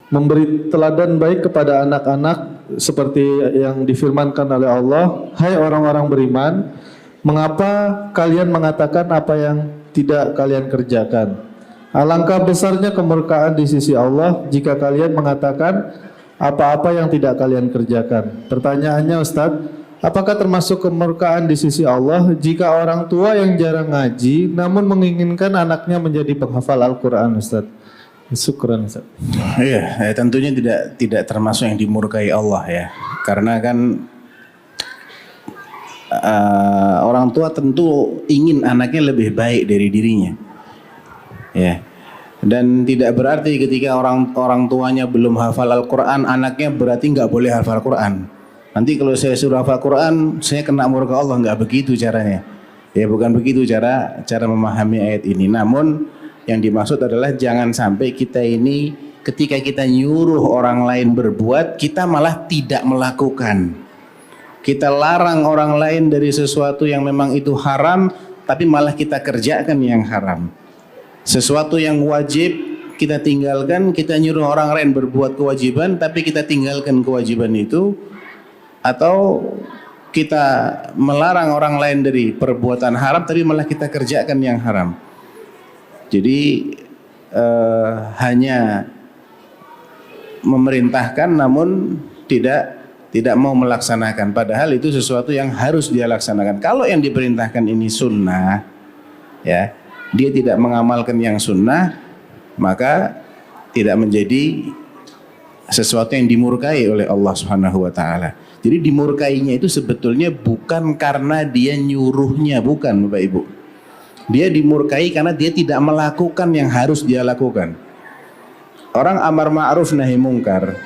memberi teladan baik kepada anak-anak seperti yang difirmankan oleh Allah, "Hai orang-orang beriman, mengapa kalian mengatakan apa yang tidak kalian kerjakan? Alangkah besarnya kemurkaan di sisi Allah jika kalian mengatakan apa-apa yang tidak kalian kerjakan." Pertanyaannya Ustadz, apakah termasuk kemurkaan di sisi Allah jika orang tua yang jarang ngaji namun menginginkan anaknya menjadi penghafal Al-Quran, Ustadz? Syukran, Ustadz. Iya, tentunya tidak termasuk yang dimurkai Allah ya. Karena kan orang tua tentu ingin anaknya lebih baik dari dirinya. Ya. Dan tidak berarti ketika orang tuanya belum hafal Al-Quran, anaknya berarti nggak boleh hafal Quran. Nanti kalau saya suruh hafal Quran, saya kena murka Allah. Nggak begitu caranya. Ya, bukan begitu cara memahami ayat ini. Namun yang dimaksud adalah jangan sampai kita ini ketika kita nyuruh orang lain berbuat, kita malah tidak melakukan. Kita larang orang lain dari sesuatu yang memang itu haram, tapi malah kita kerjakan yang haram. Sesuatu yang wajib kita tinggalkan, kita nyuruh orang lain berbuat kewajiban, tapi kita tinggalkan kewajiban itu. Atau kita melarang orang lain dari perbuatan haram, tapi malah kita kerjakan yang haram. Jadi hanya memerintahkan namun tidak mau melaksanakan. Padahal itu sesuatu yang harus dia laksanakan. Kalau yang diperintahkan ini sunnah, ya, dia tidak mengamalkan yang sunnah, maka tidak menjadi sesuatu yang dimurkai oleh Allah Subhanahu wa taala. Jadi dimurkainya itu sebetulnya bukan karena dia nyuruhnya, bukan Bapak Ibu. Dia dimurkai karena dia tidak melakukan yang harus dia lakukan. Orang amar ma'ruf nahi mungkar.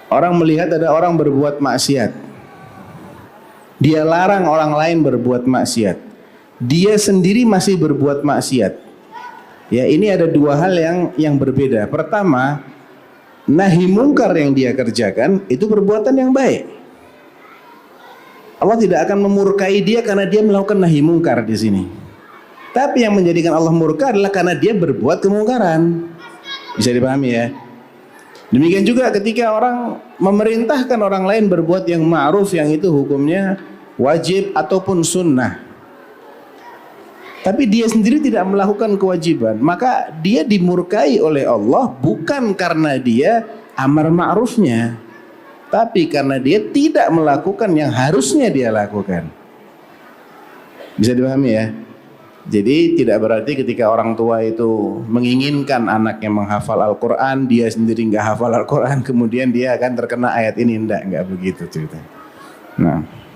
Orang melihat ada orang berbuat maksiat. Dia larang orang lain berbuat maksiat. Dia sendiri masih berbuat maksiat. Ya, ini ada dua hal yang berbeda. Pertama, nahi mungkar yang dia kerjakan itu perbuatan yang baik. Allah tidak akan memurkai dia karena dia melakukan nahi mungkar di sini. Tapi yang menjadikan Allah murka adalah karena dia berbuat kemungkaran. Bisa dipahami ya? Demikian juga ketika orang memerintahkan orang lain berbuat yang ma'ruf, yang itu hukumnya wajib ataupun sunnah. Tapi dia sendiri tidak melakukan kewajiban, maka dia dimurkai oleh Allah bukan karena dia amar ma'rufnya, tapi karena dia tidak melakukan yang harusnya dia lakukan. Bisa dipahami ya? Jadi tidak berarti ketika orang tua itu menginginkan anaknya menghafal Al-Quran, dia sendiri nggak hafal Al-Quran, kemudian dia akan terkena ayat ini. Enggak begitu ceritanya. Nah.